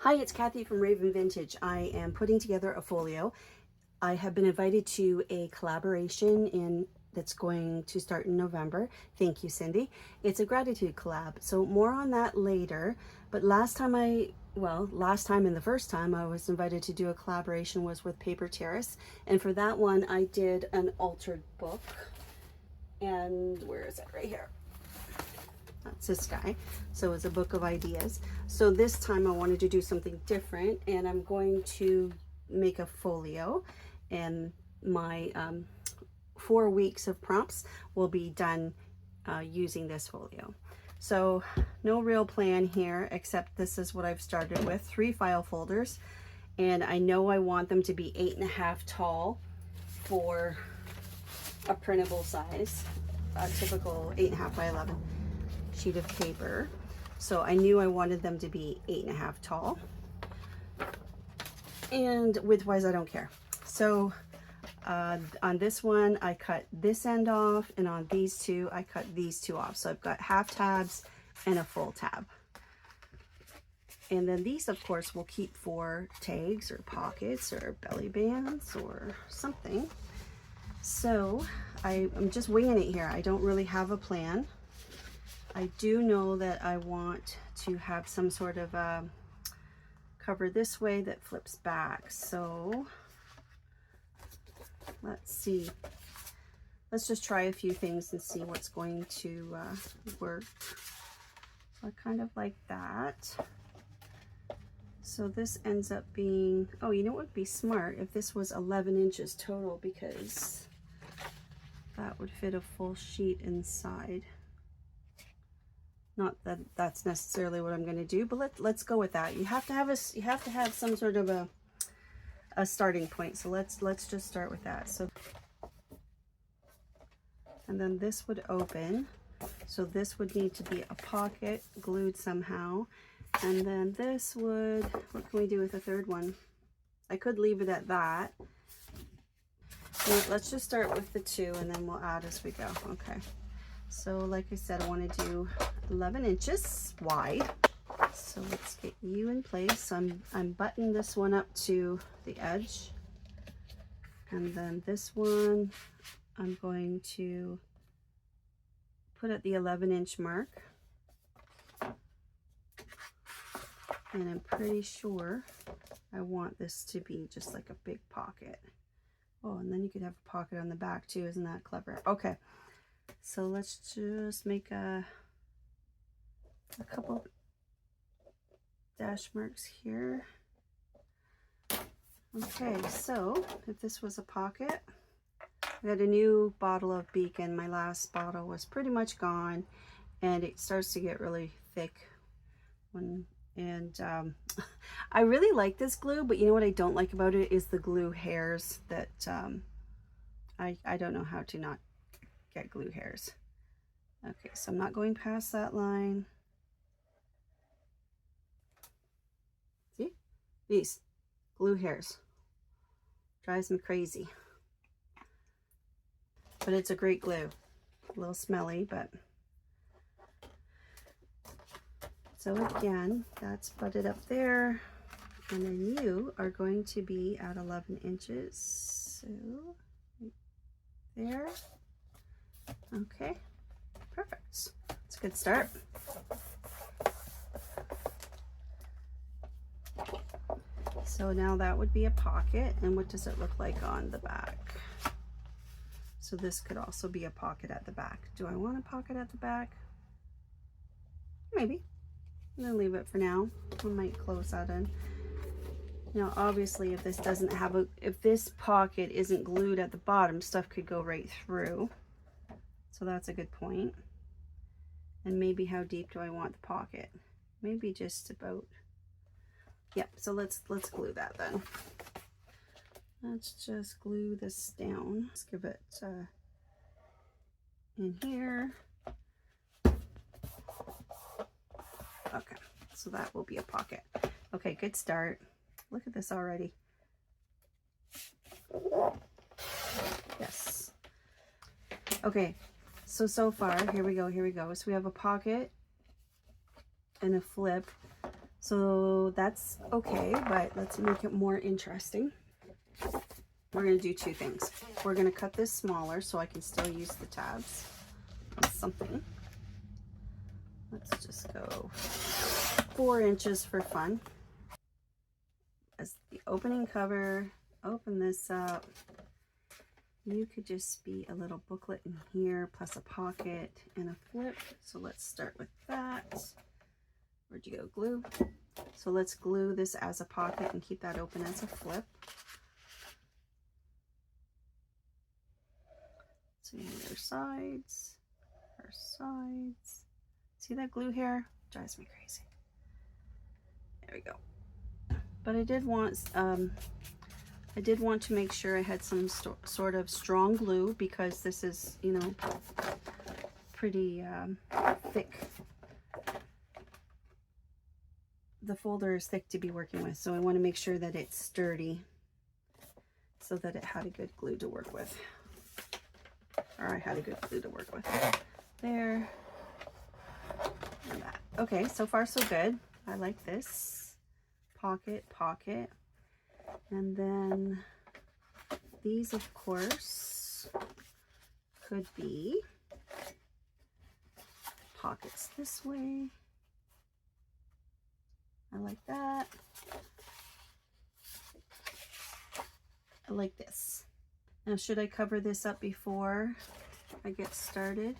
Hi, it's Kathy from Raven Vintage. I am putting together a folio. I have been invited to a collaboration that's going to start in November. Thank you, Cindy. It's a gratitude collab. So more on that later. But last time and the first time I was invited to do a collaboration was with Paper Terrace. And for that one, I did an altered book. And where is it? Right here. That's this guy. So it's a book of ideas. So this time I wanted to do something different, and I'm going to make a folio, and my 4 weeks of prompts will be done using this folio. So no real plan here, except this is what I've started with: 3 file folders, and I know I want them to be 8.5 tall for a printable size, a typical 8.5 by 11 sheet of paper. So I knew I wanted them to be 8.5 tall, and width-wise I don't care. So on this one I cut this end off, and on these two I cut these two off. So I've got half tabs and a full tab. And then these of course will keep for tags or pockets or belly bands or something. So I'm just winging it here. I don't really have a plan. I do know that I want to have some sort of cover this way that flips back. So let's see. Let's just try a few things and see what's going to work. So I kind of like that. So this ends up being, oh, you know what would be smart if this was 11 inches total, because that would fit a full sheet inside. Not that that's necessarily what I'm going to do, but let's go with that. You have to have some sort of a starting point. So let's just start with that. So, and then this would open. So this would need to be a pocket glued somehow. And then this would, what can we do with the third one? I could leave it at that. Let's just start with the 2 and then we'll add as we go. Okay. So like I said, I want to do 11 inches wide. So let's get you in place. I'm buttoning this one up to the edge. And then this one, I'm going to put at the 11-inch mark. And I'm pretty sure I want this to be just like a big pocket. Oh, and then you could have a pocket on the back too. Isn't that clever? Okay. So let's just make a couple dash marks here. Okay, so if this was a pocket, I got a new bottle of Beacon. My last bottle was pretty much gone, and it starts to get really thick I really like this glue, but you know what I don't like about it is the glue hairs that I don't know how to not get glue hairs. Okay, so I'm not going past that line. See? These glue hairs. Drives me crazy. But it's a great glue. A little smelly, but... So again, that's butted up there. And then you are going to be at 11 inches. So, right there. Okay. Perfect. It's a good start. So now that would be a pocket. And what does it look like on the back? So this could also be a pocket at the back. Do I want a pocket at the back? Maybe. I'm gonna leave it for now. I might close that in. Now obviously if this doesn't have if this pocket isn't glued at the bottom, stuff could go right through. So that's a good point. And maybe how deep do I want the pocket? Maybe just about, yep. So let's glue that then. Let's just glue this down. Let's give it in here. Okay, so that will be a pocket. Okay, good start. Look at this already. Yes. Okay, so far, here we go. So we have a pocket and a flip. So that's okay, but let's make it more interesting. We're going to do two things. We're going to cut this smaller so I can still use the tabs. Something. Let's just go 4 inches for fun. As the opening cover, open this up. You could just be a little booklet in here, plus a pocket and a flip. So let's start with that. Where'd you go? Glue. So let's glue this as a pocket and keep that open as a flip. So your sides, her sides. See that glue here? Drives me crazy. There we go. But I did want to make sure I had some sort of strong glue, because this is, you know, pretty thick. The folder is thick to be working with, so I want to make sure that it's sturdy so that it had a good glue to work with. Or I had a good glue to work with. There. And that. Okay, so far so good. I like this. Pocket, pocket. And then these, of course, could be pockets this way. I like that. I like this. Now, should I cover this up before I get started?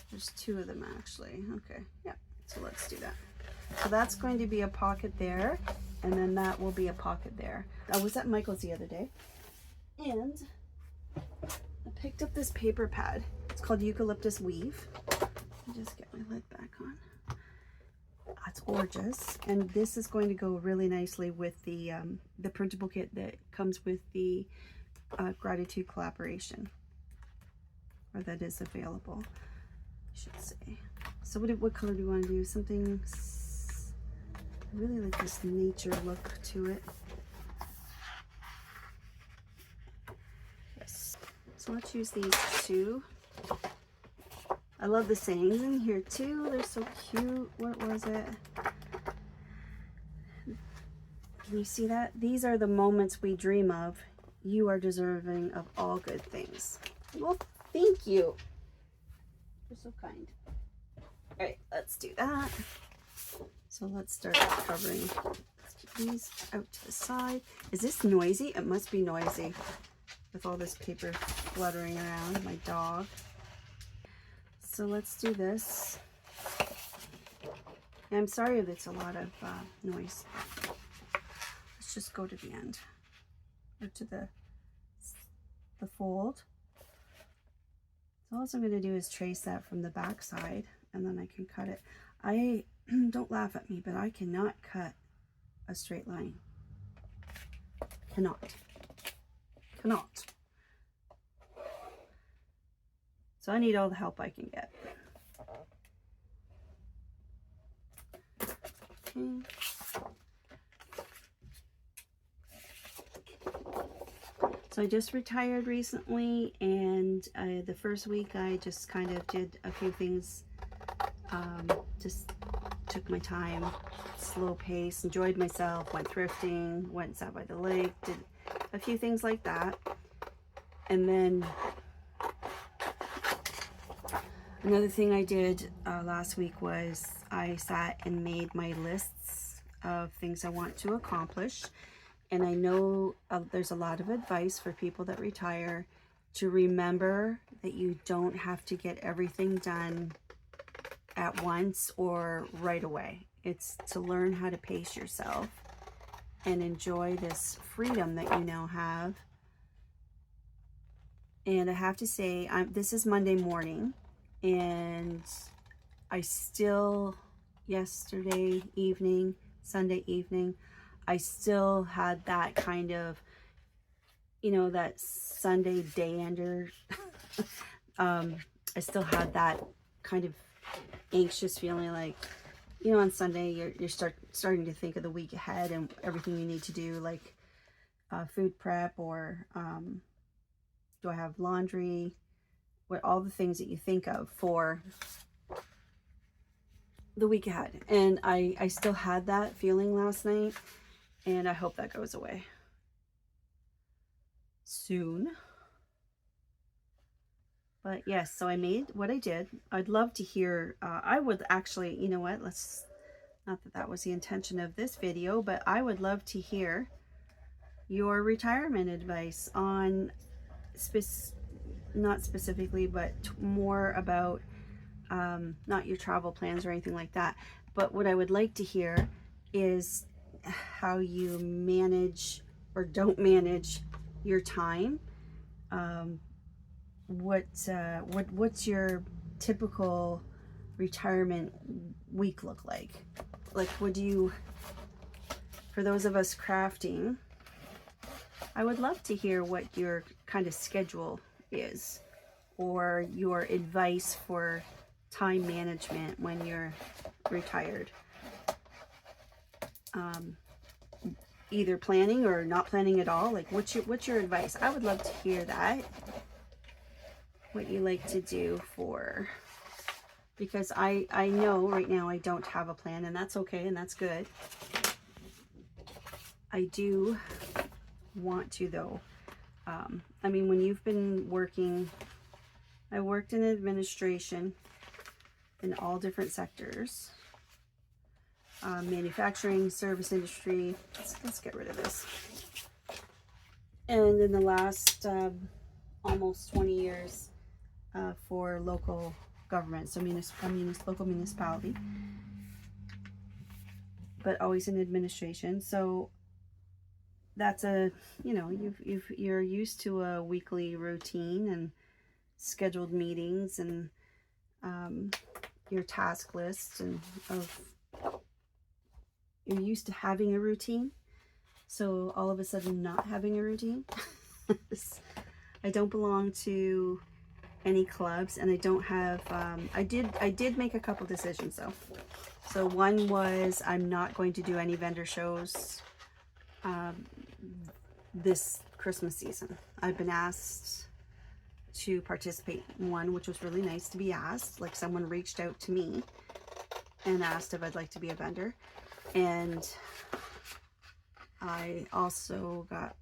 There's 2 of them actually. Okay, yeah, so let's do that. So that's going to be a pocket there, and then that will be a pocket there. I was at Michael's the other day, and I picked up this paper pad. It's called Eucalyptus Weave. Let me just get my lid back on. It's gorgeous, and this is going to go really nicely with the printable kit that comes with the Gratitude collaboration, or that is available, I should say. So what color do you want to do? Something, I really like this nature look to it. Yes. So let's use these 2. I love the sayings in here too. They're so cute. What was it? Can you see that? These are the moments we dream of. You are deserving of all good things. Well, thank you. You're so kind. All right, let's do that. So let's start covering. Let's keep these out to the side. Is this noisy? It must be noisy with all this paper fluttering around. My dog. So let's do this. And I'm sorry if it's a lot of noise. Let's just go to the end, or to the fold. So all I'm going to do is trace that from the back side, and then I can cut it. I don't laugh at me, but I cannot cut a straight line. Cannot. So I need all the help I can get. Okay. So I just retired recently, and the first week I just kind of did a few things, just took my time, slow pace, enjoyed myself, went thrifting, went sat by the lake, did a few things like that. And then another thing I did last week was I sat and made my lists of things I want to accomplish. And I know there's a lot of advice for people that retire to remember that you don't have to get everything done at once or right away. It's to learn how to pace yourself and enjoy this freedom that you now have. And I have to say, this is Monday morning, and I still, yesterday evening, Sunday evening, I still had that kind of, you know, that Sunday day ender. I still had that kind of anxious feeling, like, you know, on Sunday you're starting to think of the week ahead and everything you need to do, like food prep, or do I have laundry, what all the things that you think of for the week ahead. And I still had that feeling last night, and I hope that goes away soon. But yes, so I made what I did. I'd love to hear, I would actually, you know what, not that that was the intention of this video, but I would love to hear your retirement advice on, not specifically, but more about, not your travel plans or anything like that. But what I would like to hear is how you manage or don't manage your time. What's your typical retirement week look like? Like, for those of us crafting, I would love to hear what your kind of schedule is, or your advice for time management when you're retired. Either planning or not planning at all. Like, what's your advice? I would love to hear that. What you like to do because I know right now I don't have a plan, and that's okay, and that's good. I do want to, though. I mean, when you've been working, I worked in administration in all different sectors. Manufacturing, service industry. Let's get rid of this. And in the last almost 20 years for local government, so local municipality, but always in administration. So that's you're used to a weekly routine and scheduled meetings and your task list, and you're used to having a routine. So all of a sudden not having a routine. I don't belong to any clubs, and I don't have, I did make a couple decisions though. So one was, I'm not going to do any vendor shows this Christmas season. I've been asked to participate in one, which was really nice to be asked. Like, someone reached out to me and asked if I'd like to be a vendor. And I also got,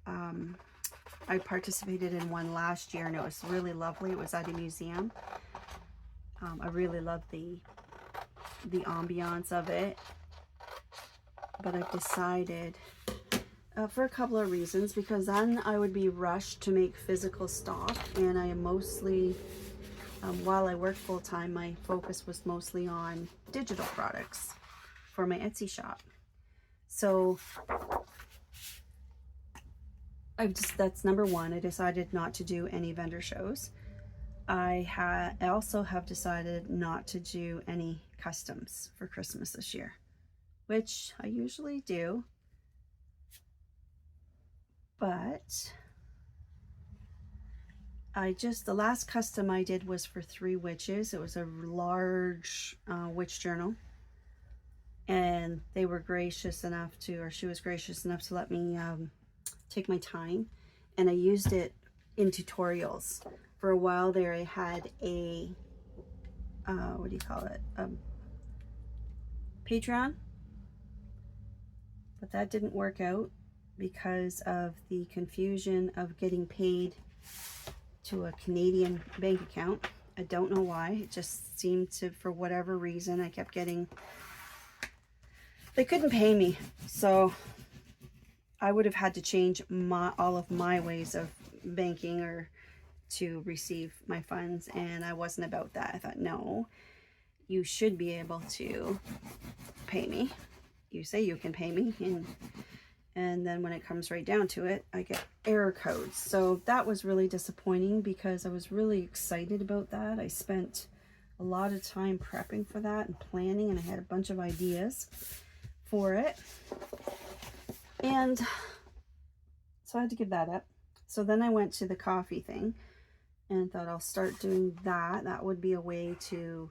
I participated in one last year, and it was really lovely. It was at a museum. I really loved the ambiance of it. But I've decided, for a couple of reasons, because then I would be rushed to make physical stock, and I am mostly, while I work full-time, my focus was mostly on digital products for my Etsy shop. So that's number one. I decided not to do any vendor shows. I also have decided not to do any customs for Christmas this year, which I usually do. But the last custom I did was for 3 witches. It was a large witch journal, and they were gracious enough to, or she was gracious enough to let me take my time, and I used it in tutorials. For a while there, I had a what do you call it, Patreon, but that didn't work out because of the confusion of getting paid to a Canadian bank account. I don't know why. It just seemed to, for whatever reason, I kept getting, they couldn't pay me. So I would have had to change all of my ways of banking or to receive my funds, and I wasn't about that. I thought, no, you should be able to pay me. You say you can pay me, and then when it comes right down to it, I get error codes. So that was really disappointing because I was really excited about that. I spent a lot of time prepping for that and planning, and I had a bunch of ideas for it. And so I had to give that up. So then I went to the coffee thing and thought I'll start doing that. That would be a way to,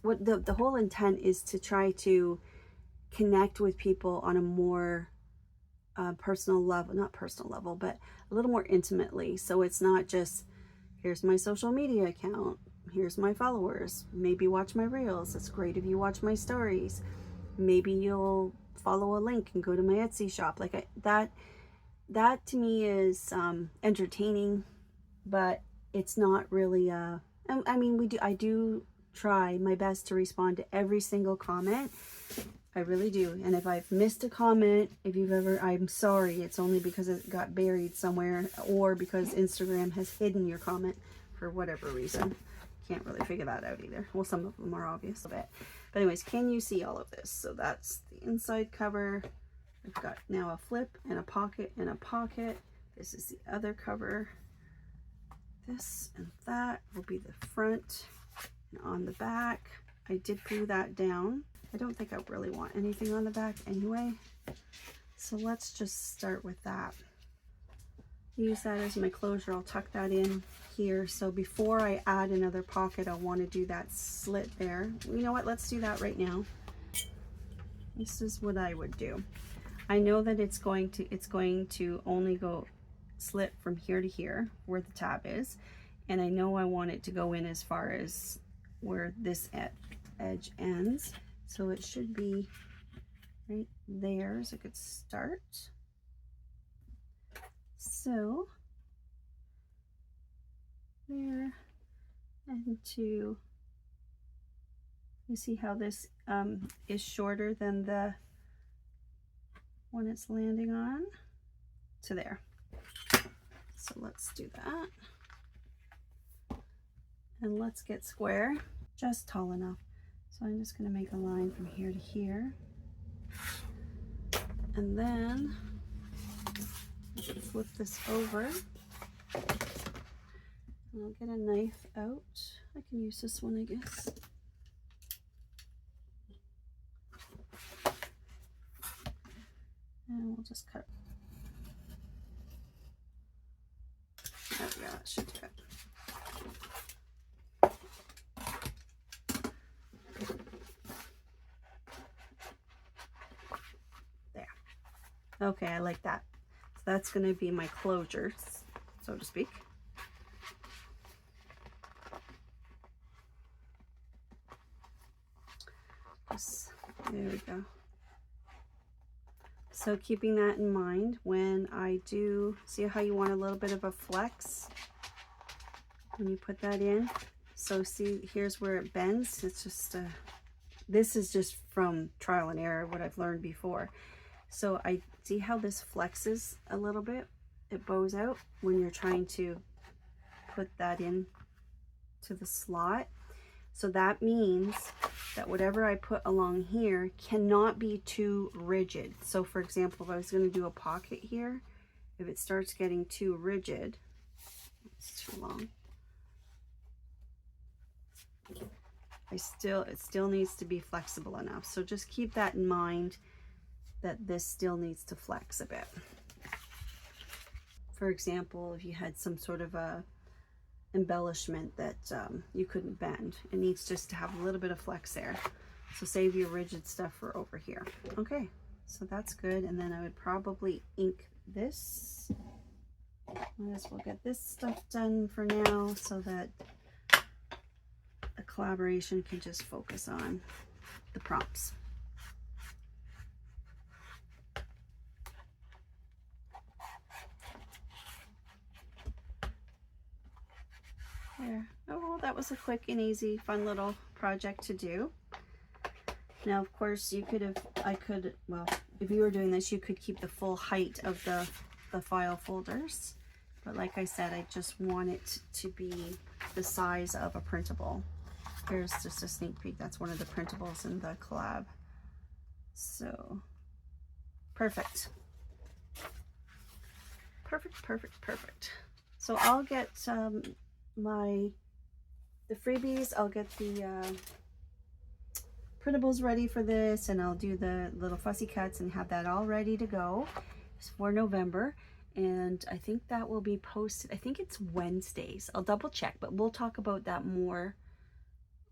what the whole intent is to try to connect with people on a more personal level, not personal level, but a little more intimately. So it's not just, here's my social media account, here's my followers. Maybe watch my reels. It's great if you watch my stories. Maybe you'll follow a link and go to my Etsy shop. Like that to me is entertaining, but it's not really I mean, I do try my best to respond to every single comment. I really do. And if I've missed a comment, if you've ever, I'm sorry. It's only because it got buried somewhere, or because Instagram has hidden your comment for whatever reason. Can't really figure that out either. Well, some of them are obvious a bit. But anyways, can you see all of this? So that's the inside cover. I've got now a flip and a pocket and a pocket. This is the other cover. This and that will be the front. And on the back, I did glue that down. I don't think I really want anything on the back anyway. So let's just start with that. Use that as my closure. I'll tuck that in here. So before I add another pocket, I want to do that slit there. You know what? Let's do that right now. This is what I would do. I know that it's going to only go slit from here to here where the tab is. And I know I want it to go in as far as where this edge ends. So it should be right there as a good start. So there, and you see how this is shorter than the one it's landing on, to there. So let's do that. And let's get square, just tall enough. So I'm just going to make a line from here to here. And then flip this over. And I'll get a knife out. I can use this one, I guess. And we'll just cut. There we go, that should do it. Okay, I like that. So that's going to be my closure, so to speak. There we go. So keeping that in mind, when I do, see how you want a little bit of a flex when you put that in. So see, here's where it bends. It's just, this is just from trial and error, what I've learned before. So I see how this flexes a little bit. It bows out when you're trying to put that in to the slot. So that means that whatever I put along here cannot be too rigid. So for example, if I was going to do a pocket here, if it starts getting too rigid, it's too long. It still needs to be flexible enough. So just keep that in mind, that this still needs to flex a bit. For example, if you had some sort of a embellishment that you couldn't bend, it needs just to have a little bit of flex there. So save your rigid stuff for over here. Okay, so that's good. And then I would probably ink this. Might as well get this stuff done for now so that the collaboration can just focus on the prompts. There. Oh, that was a quick and easy, fun little project to do. Now, of course, you could have, well, if you were doing this, you could keep the full height of the file folders. But like I said, I just want it to be the size of a printable. Here's just a sneak peek. That's one of the printables in the collab. So, perfect. Perfect, perfect, perfect. So I'll get the freebies, I'll get the printables ready for this, and I'll do the little fussy cuts and have that all ready to go for November. And I think that will be posted, I think it's Wednesdays. I'll double check, but we'll talk about that more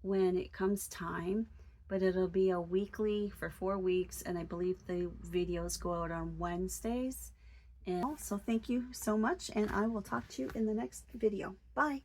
when it comes time. But it'll be a weekly for 4 weeks, and I believe the videos go out on Wednesdays. And so thank you so much, and I will talk to you in the next video. Bye.